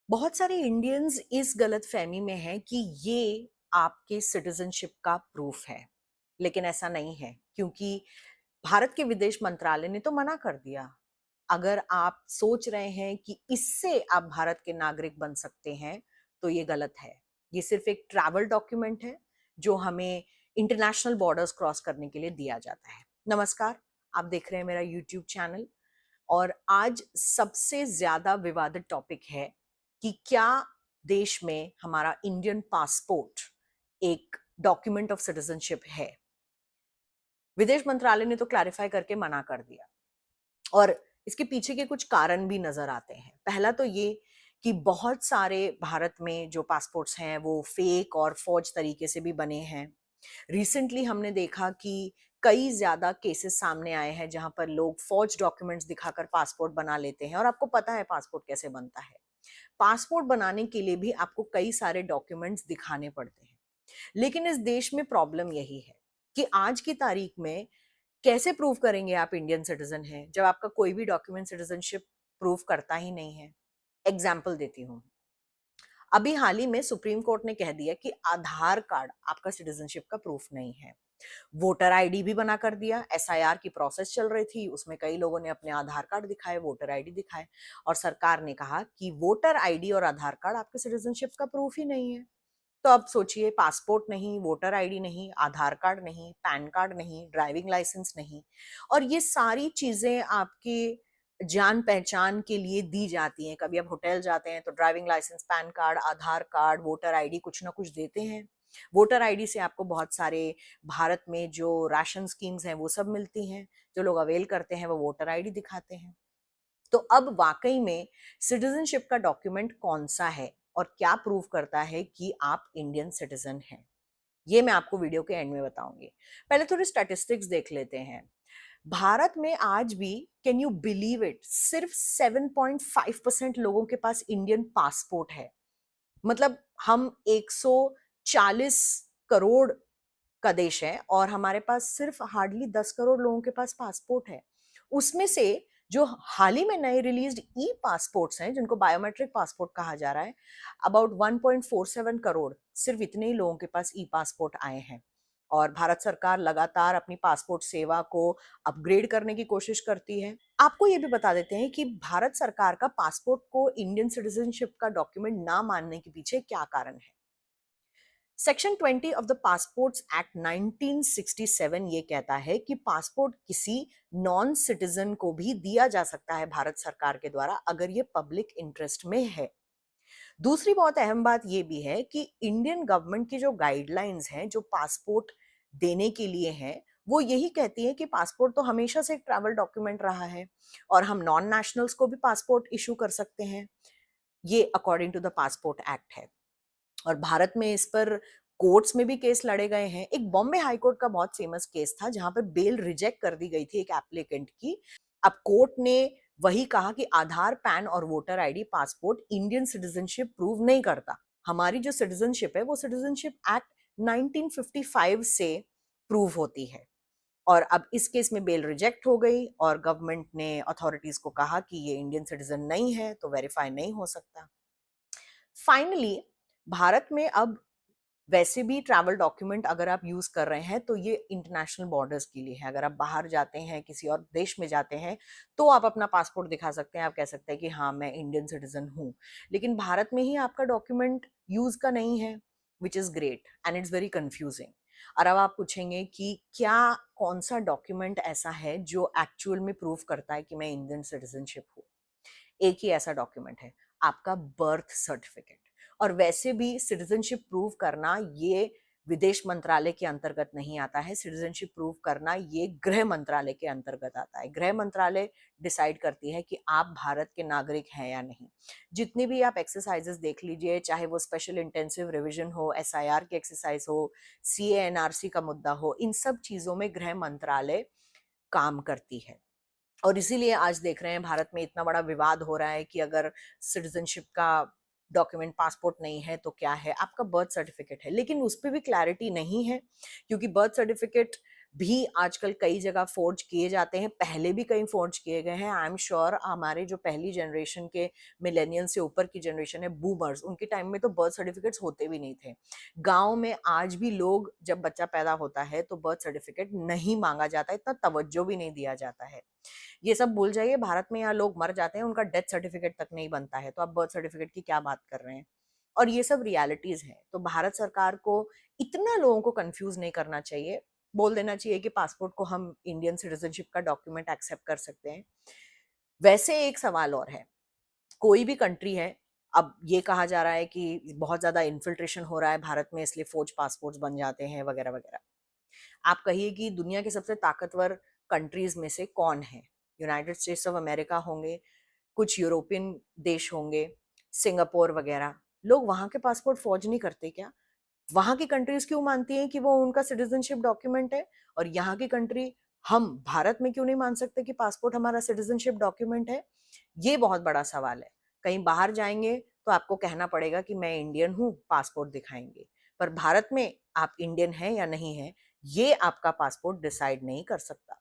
बहुत सारे इंडियंस इस गलतफहमी में हैं कि ये आपके सिटीजनशिप का प्रूफ है, लेकिन ऐसा नहीं है क्योंकि भारत के विदेश मंत्रालय ने तो मना कर दिया। अगर आप सोच रहे हैं कि इससे आप भारत के नागरिक बन सकते हैं, तो ये गलत है। ये सिर्फ एक ट्रैवल डॉक्यूमेंट है जो हमें इंटरनेशनल बॉर्डर्स क्रॉस करने के लिए दिया जाता है। नमस्कार, आप देख रहे हैं मेरा यूट्यूब चैनल और आज सबसे ज्यादा विवादित टॉपिक है कि क्या देश में हमारा इंडियन पासपोर्ट एक डॉक्यूमेंट ऑफ सिटीजनशिप है। विदेश मंत्रालय ने तो क्लैरिफाई करके मना कर दिया और इसके पीछे के कुछ कारण भी नजर आते हैं। पहला तो ये कि बहुत सारे भारत में जो पासपोर्ट्स हैं वो फेक और फौज तरीके से भी बने हैं। रिसेंटली हमने देखा कि कई ज्यादा केसेस सामने आए हैं जहां पर लोग फौज डॉक्यूमेंट्स दिखाकर पासपोर्ट बना लेते हैं और आपको पता है पासपोर्ट कैसे बनता है। पासपोर्ट बनाने के लिए भी आपको कई सारे डॉक्यूमेंट्स दिखाने पड़ते हैं। लेकिन इस देश में प्रॉब्लम यही है कि आज की तारीख में कैसे प्रूव करेंगे आप इंडियन सिटीजन हैं जब आपका कोई भी डॉक्यूमेंट सिटीजनशिप प्रूव करता ही नहीं है। एग्जाम्पल देती हूँ। अभी हाल ही में सुप्रीम कोर्ट ने कह दिया कि आधार कार्ड आपका सिटीजनशिप का प्रूफ नहीं है। वोटर आईडी भी बना कर दिया। एसआईआर की प्रोसेस चल रही थी, उसमें कई लोगों ने अपने आधार कार्ड दिखाए, वोटर आईडी दिखाए और सरकार ने कहा कि वोटर आईडी और आधार कार्ड आपके सिटीजनशिप का प्रूफ ही नहीं है। तो अब सोचिए, पासपोर्ट नहीं, वोटर आईडी नहीं, आधार कार्ड नहीं, पैन कार्ड नहीं, ड्राइविंग लाइसेंस नहीं, और ये सारी चीजें आपके जान पहचान के लिए दी जाती हैं। कभी आप होटल जाते हैं तो ड्राइविंग लाइसेंस, पैन कार्ड, आधार कार्ड, वोटर आईडी कुछ ना कुछ देते हैं। वोटर आईडी से आपको बहुत सारे भारत में जो राशन स्कीम्स हैं वो सब मिलती हैं। जो लोग अवेल करते हैं वो वोटर आईडी दिखाते हैं। तो अब वाकई में सिटीजनशिप का डॉक्यूमेंट कौन सा है और क्या प्रूव करता है कि आप इंडियन सिटीजन हैं, ये मैं आपको वीडियो के एंड में बताऊंगी। पहले थोड़ी स्टैटिस्टिक्स देख लेते हैं। भारत में आज भी, कैन यू बिलीव इट, सिर्फ 7.5% लोगों के पास इंडियन पासपोर्ट है। मतलब हम 140 करोड़ का देश है और हमारे पास सिर्फ हार्डली 10 करोड़ लोगों के पास पासपोर्ट है। उसमें से जो हाल ही में नए रिलीज्ड ई पासपोर्ट्स हैं, जिनको बायोमेट्रिक पासपोर्ट कहा जा रहा है, अबाउट 1.47 करोड़, सिर्फ इतने ही लोगों के पास ई पासपोर्ट आए हैं। और भारत सरकार लगातार अपनी पासपोर्ट सेवा को अपग्रेड करने की कोशिश करती है। आपको ये भी बता देते हैं कि भारत सरकार का पासपोर्ट को इंडियन सिटीजनशिप का डॉक्यूमेंट ना मानने के पीछे क्या कारण है। Section 20 of the passports act 1967 ये कहता है कि पासपोर्ट किसी नॉन सिटीजन को भी दिया जा सकता है भारत सरकार के द्वारा, अगर ये पब्लिक इंटरेस्ट में है। दूसरी बहुत अहम बात ये भी है कि इंडियन गवर्नमेंट की जो गाइडलाइंस हैं जो पासपोर्ट देने के लिए हैं, वो यही कहती है कि पासपोर्ट तो हमेशा से एक ट्रैवल डॉक्यूमेंट रहा है और हम नॉन नेशनल्स को भी पासपोर्ट इशू कर सकते हैं। ये according to the passport act है। और भारत में इस पर कोर्ट्स में भी केस लड़े गए हैं। एक बॉम्बे हाई कोर्ट का बहुत फेमस केस था जहां पर बेल रिजेक्ट कर दी गई थी एक एप्लीकेंट की। अब कोर्ट ने वही कहा कि आधार, पैन और voter ID passport Indian citizenship prove नहीं करता। हमारी जो सिटीजनशिप है वो सिटीजनशिप एक्ट 1955 से प्रूव होती है। और अब इस केस में बेल रिजेक्ट हो गई और गवर्नमेंट ने अथॉरिटीज को कहा कि ये इंडियन सिटीजन नहीं है तो वेरीफाई नहीं हो सकता। फाइनली भारत में अब वैसे भी ट्रैवल डॉक्यूमेंट अगर आप यूज कर रहे हैं तो ये इंटरनेशनल बॉर्डर्स के लिए है। अगर आप बाहर जाते हैं, किसी और देश में जाते हैं, तो आप अपना पासपोर्ट दिखा सकते हैं, आप कह सकते हैं कि हाँ मैं इंडियन सिटीजन हूँ। लेकिन भारत में ही आपका डॉक्यूमेंट यूज का नहीं है, which is great and it's very confusing. और अब आप पूछेंगे कि क्या, कौन सा डॉक्यूमेंट ऐसा है जो एक्चुअल में प्रूव करता है कि मैं इंडियन सिटीजनशिप हूँ। एक ही ऐसा डॉक्यूमेंट है, आपका बर्थ सर्टिफिकेट। और वैसे भी सिटीजनशिप प्रूव करना ये विदेश मंत्रालय के अंतर्गत नहीं आता है। सिटीजनशिप प्रूव करना ये गृह मंत्रालय के अंतर्गत आता है। गृह मंत्रालय डिसाइड करती है कि आप भारत के नागरिक हैं या नहीं। जितने भी आप एक्सरसाइजेस देख लीजिए, चाहे वो स्पेशल इंटेंसिव रिवीजन हो, एसआईआर की एक्सरसाइज हो, सीएएनआरसी का मुद्दा हो, इन सब चीजों में गृह मंत्रालय काम करती है। और इसीलिए आज देख रहे हैं भारत में इतना बड़ा विवाद हो रहा है कि अगर सिटीजनशिप का डॉक्यूमेंट पासपोर्ट नहीं है तो क्या है, आपका बर्थ सर्टिफिकेट है। लेकिन उस पर भी क्लैरिटी नहीं है क्योंकि बर्थ सर्टिफिकेट भी आजकल कई जगह फ़ोर्ज किए जाते हैं, पहले भी कई फ़ोर्ज किए गए हैं। आई एम श्योर हमारे जो पहली जनरेशन के मिलेनियल से ऊपर की जनरेशन है, बूमर्स, उनके टाइम में तो बर्थ सर्टिफ़िकेट्स होते भी नहीं थे। गाँव में आज भी लोग जब बच्चा पैदा होता है, तो बर्थ सर्टिफ़िकेट नहीं माँगा जाता, इतना तवज्जो भी नहीं दिया जाता है। ये सब भूल जाइए, भारत में यहाँ लोग मर जाते हैं, उनका डेथ सर्टिफ़िकेट तक नहीं बनता है, तो आप बर्थ सर्टिफ़िकेट की क्या बात कर रहे हैं? और ये सब रियलिटीज़ हैं। तो भारत सरकार को इतना लोगों को कन्फ्यूज़ नहीं करना चाहिए। बोल देना चाहिए कि पासपोर्ट को हम इंडियन सिटीज़नशिप का डॉक्यूमेंट एक्सेप्ट कर सकते हैं। वैसे एक सवाल और है, कोई भी कंट्री है, अब ये कहा जा रहा है कि बहुत ज़्यादा इन्फिल्ट्रेशन हो रहा है भारत में, इसलिए फ़ौज पासपोर्ट्स बन जाते हैं वगैरह-वगैरह। आप कहिए कि दुनिया के सबसे ताकतवर कंट्रीज़ में से कौन है? यूनाइटेड स्टेट्स ऑफ अमेरिका होंगे, कुछ यूरोपियन देश होंगे, सिंगापुर वगैरह। लोग वहाँ के पासपोर्ट फ़ौज नहीं करते क्या? वहाँ की कंट्रीज़ क्यों मानती हैं कि वो उनका सिटीज़नशिप डॉक्यूमेंट है, और यहाँ की कंट्री, हम भारत में क्यों नहीं मान सकते कि पासपोर्ट हमारा सिटीज़नशिप डॉक्यूमेंट है? ये बहुत बड़ा सवाल है। कहीं बाहर जाएँगे तो आपको कहना पड़ेगा कि मैं इंडियन हूँ, पासपोर्ट दिखाएँगे। पर भारत में आप इंडियन हैं या नहीं हैं, ये आपका पासपोर्ट डिसाइड नहीं कर सकता।